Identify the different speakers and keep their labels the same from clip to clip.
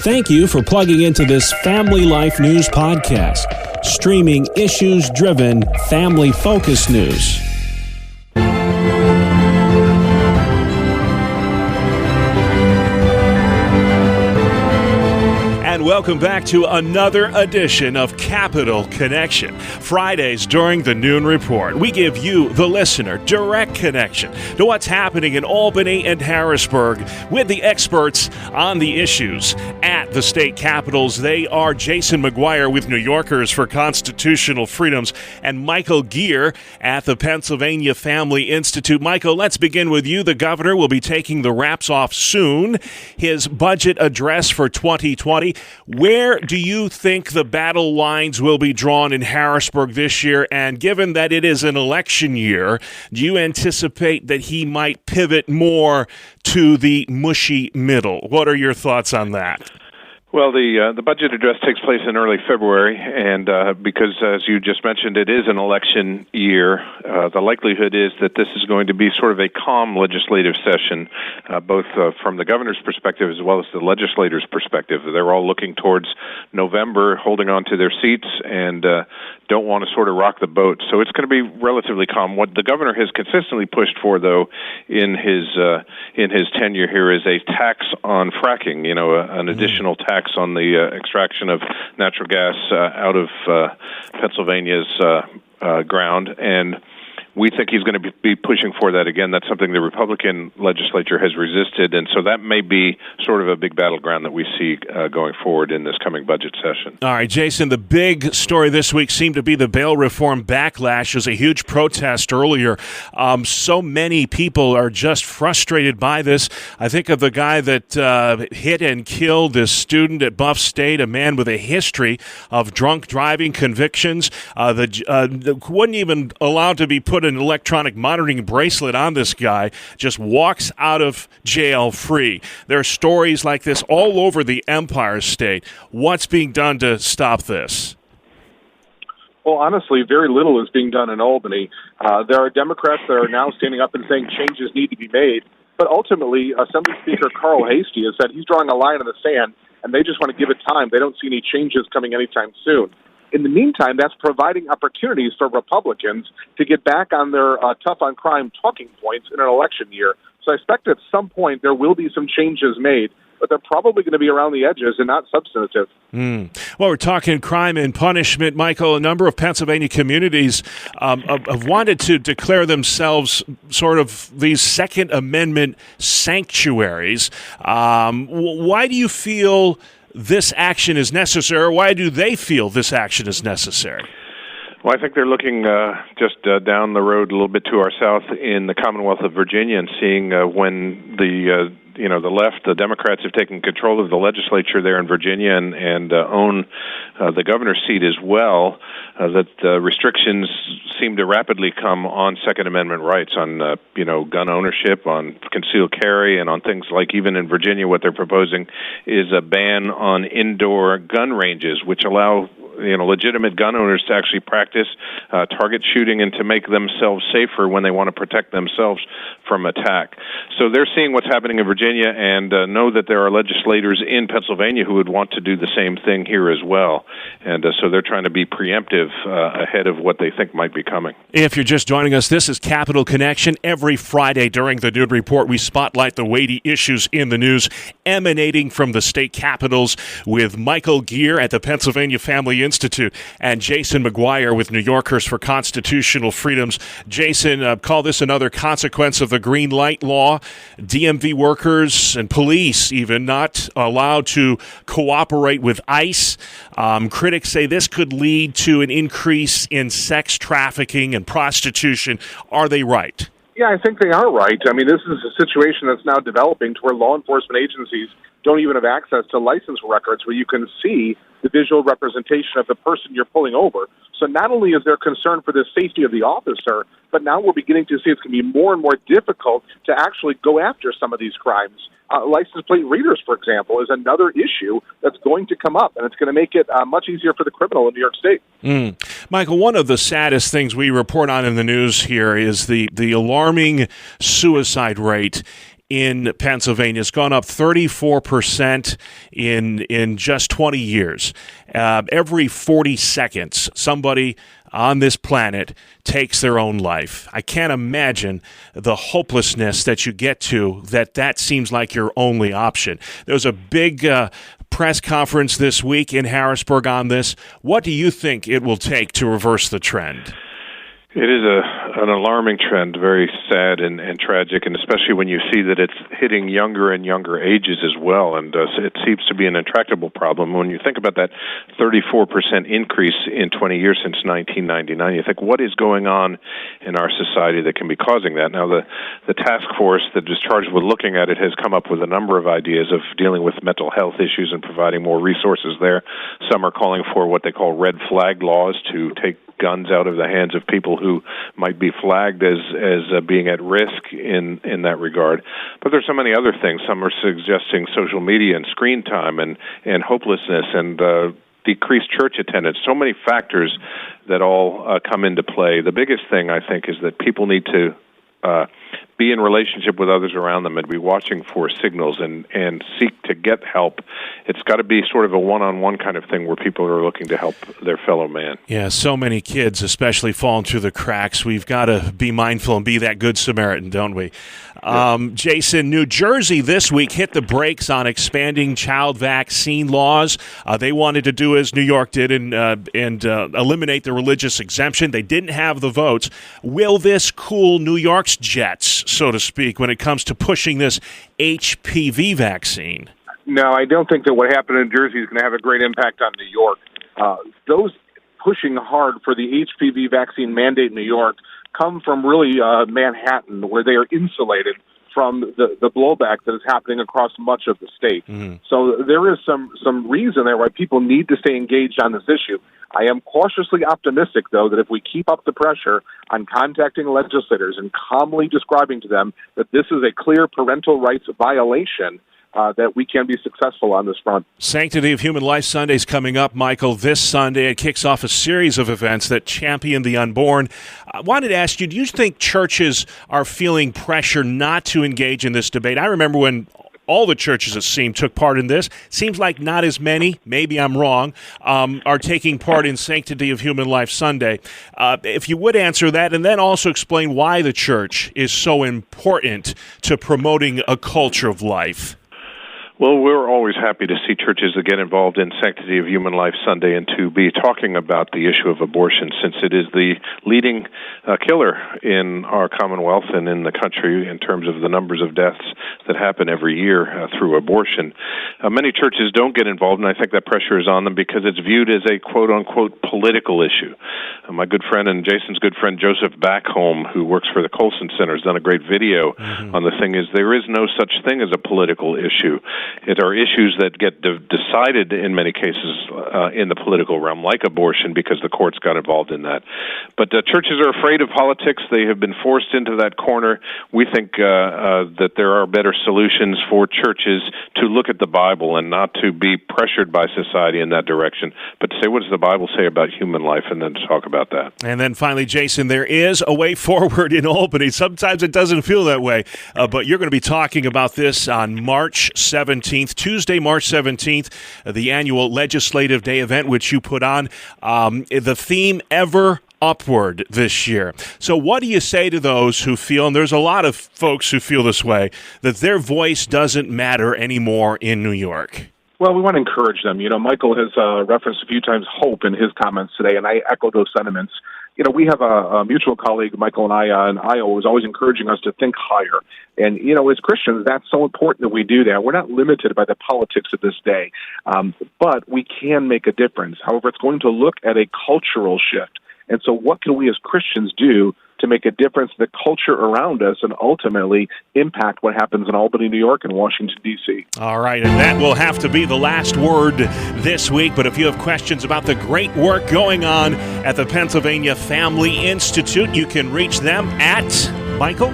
Speaker 1: Thank you for plugging into this Family Life News podcast, streaming issues-driven, family-focused news. Welcome back to another edition of Capital Connection. Fridays during the Noon Report, we give you, the listener, direct connection to what's happening in Albany and Harrisburg with the experts on the issues at the state capitals. They are Jason McGuire with New Yorkers for Constitutional Freedoms and Michael Geer at the Pennsylvania Family Institute. Michael, let's begin with you. The governor will be taking the wraps off soon. His budget address for 2020. Where do you think the battle lines will be drawn in Harrisburg this year? And given that it is an election year, do you anticipate that he might pivot more to the mushy middle? What are your thoughts on that?
Speaker 2: Well, the budget address takes place in early February, and because, as you just mentioned, it is an election year, the likelihood is that this is going to be sort of a calm legislative session, both from the governor's perspective as well as the legislator's perspective. They're all looking towards November, holding on to their seats, and don't want to sort of rock the boat. So it's going to be relatively calm. What the governor has consistently pushed for, though, in his tenure here is a tax on fracking, an additional tax on the extraction of natural gas out of Pennsylvania's ground, and we think he's going to be pushing for that again. That's something the Republican legislature has resisted, and so that may be sort of a big battleground that we see going forward in this coming budget session.
Speaker 1: All right, Jason, the big story this week seemed to be the bail reform backlash. There's a huge protest earlier. So many people are just frustrated by this. I think of the guy that hit and killed this student at Buff State, a man with a history of drunk driving convictions. Wasn't even allowed to be put an electronic monitoring bracelet on this guy, just walks out of jail free. There are stories like this all over the Empire State. What's being done to stop this?
Speaker 3: Well, honestly, very little is being done in Albany. There are Democrats that are now standing up and saying changes need to be made. But ultimately, Assembly Speaker Carl Hastie has said he's drawing a line in the sand, and they just want to give it time. They don't see any changes coming anytime soon. In the meantime, that's providing opportunities for Republicans to get back on their tough-on-crime talking points in an election year. So I expect at some point there will be some changes made, but they're probably going to be around the edges and not substantive.
Speaker 1: Well, we're talking crime and punishment. Michael, a number of Pennsylvania communities have wanted to declare themselves sort of these Second Amendment sanctuaries. Why do you feel this action is necessary? Why do they feel this action is necessary?
Speaker 2: Well, I think they're looking just down the road a little bit to our south in the Commonwealth of Virginia and seeing when the left, the Democrats have taken control of the legislature there in Virginia and own the governor's seat as well, that restrictions seem to rapidly come on Second Amendment rights, on gun ownership, on concealed carry, and on things like, even in Virginia, what they're proposing is a ban on indoor gun ranges, which allow legitimate gun owners to actually practice target shooting and to make themselves safer when they want to protect themselves from attack. So they're seeing what's happening in Virginia and know that there are legislators in Pennsylvania who would want to do the same thing here as well. And so they're trying to be preemptive ahead of what they think might be coming.
Speaker 1: If you're just joining us, this is Capital Connection. Every Friday during the Noon Report, we spotlight the weighty issues in the news emanating from the state capitals with Michael Geer at the Pennsylvania Family Institute and Jason McGuire with New Yorkers for Constitutional Freedoms. Jason, call this another consequence of the green light law. DMV workers and police even not allowed to cooperate with ICE. Critics say this could lead to an increase in sex trafficking and prostitution. Are they right?
Speaker 3: Yeah, I think they are right. I mean, this is a situation that's now developing to where law enforcement agencies don't even have access to license records where you can see the visual representation of the person you're pulling over. So not only is there concern for the safety of the officer, but now we're beginning to see it's going to be more and more difficult to actually go after some of these crimes. License plate readers, for example, is another issue that's going to come up, and it's going to make it much easier for the criminal in New York State.
Speaker 1: Michael, one of the saddest things we report on in the news here is the alarming suicide rate in Pennsylvania has gone up 34% in just 20 years. Every 40 seconds, somebody on this planet takes their own life. I can't imagine the hopelessness that you get to that seems like your only option. There was a big press conference this week in Harrisburg on this. What do you think it will take to reverse the trend?
Speaker 2: It is an alarming trend, very sad and tragic, and especially when you see that it's hitting younger and younger ages as well, and it seems to be an intractable problem. When you think about that 34% increase in 20 years since 1999, you think, what is going on in our society that can be causing that? Now, the task force that is charged with looking at it has come up with a number of ideas of dealing with mental health issues and providing more resources there. Some are calling for what they call red flag laws to take guns out of the hands of people who might be flagged as being at risk in that regard. But there's so many other things. Some are suggesting social media and screen time and hopelessness and decreased church attendance. So many factors that all come into play. The biggest thing, I think, is that people need to be in relationship with others around them and be watching for signals and seek to get help. It's got to be sort of a one-on-one kind of thing where people are looking to help their fellow man.
Speaker 1: Yeah, so many kids especially falling through the cracks. We've got to be mindful and be that good Samaritan, don't we? Yeah. Jason, New Jersey this week hit the brakes on expanding child vaccine laws. They wanted to do as New York did and eliminate the religious exemption. They didn't have the votes. Will this cool New York's jets, so to speak, when it comes to pushing this HPV vaccine?
Speaker 3: No, I don't think that what happened in Jersey is going to have a great impact on New York. Those pushing hard for the HPV vaccine mandate in New York come from really Manhattan, where they are insulated from the blowback that is happening across much of the state. Mm-hmm. So there is some reason there why people need to stay engaged on this issue. I am cautiously optimistic, though, that if we keep up the pressure on contacting legislators and calmly describing to them that this is a clear parental rights violation, that we can be successful on this front.
Speaker 1: Sanctity of Human Life Sunday is coming up, Michael, this Sunday. It kicks off a series of events that champion the unborn. I wanted to ask you, do you think churches are feeling pressure not to engage in this debate? I remember when all the churches, it seemed, took part in this. Seems like not as many, maybe I'm wrong, are taking part in Sanctity of Human Life Sunday. If you would answer that, and then also explain why the church is so important to promoting a culture of life.
Speaker 2: Well, we're always happy to see churches that get involved in Sanctity of Human Life Sunday and to be talking about the issue of abortion, since it is the leading killer in our Commonwealth and in the country in terms of the numbers of deaths that happen every year through abortion. Many churches don't get involved, and I think that pressure is on them because it's viewed as a quote-unquote political issue. My good friend and Jason's good friend Joseph Backholm, who works for the Colson Center, has done a great video on the thing. There is no such thing as a political issue. It are issues that get decided in many cases in the political realm, like abortion, because the courts got involved in that. But churches are afraid of politics. They have been forced into that corner. We think that there are better solutions for churches to look at the Bible and not to be pressured by society in that direction, but to say, what does the Bible say about human life, and then to talk about that.
Speaker 1: And then finally, Jason, there is a way forward in Albany. Sometimes it doesn't feel that way, but you're going to be talking about this on March 17th. Tuesday, March 17th, the annual Legislative Day event, which you put on. The theme, Ever Upward, this year. So what do you say to those who feel, and there's a lot of folks who feel this way, that their voice doesn't matter anymore in New York?
Speaker 3: Well, we want to encourage them. You know, Michael has referenced a few times hope in his comments today, and I echo those sentiments. You know, we have a mutual colleague, Michael and I, in Iowa, was always encouraging us to think higher. And, you know, as Christians, that's so important that we do that. We're not limited by the politics of this day, but we can make a difference. However, it's going to look at a cultural shift. And so what can we as Christians do to make a difference in the culture around us and ultimately impact what happens in Albany, New York, and Washington, D.C.
Speaker 1: All right, and that will have to be the last word this week. But if you have questions about the great work going on at the Pennsylvania Family Institute, you can reach them at, Michael?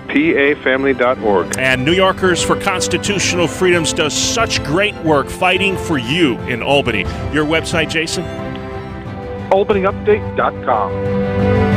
Speaker 2: PAFamily.org.
Speaker 1: And New Yorkers for Constitutional Freedoms does such great work fighting for you in Albany. Your website, Jason?
Speaker 3: AlbanyUpdate.com.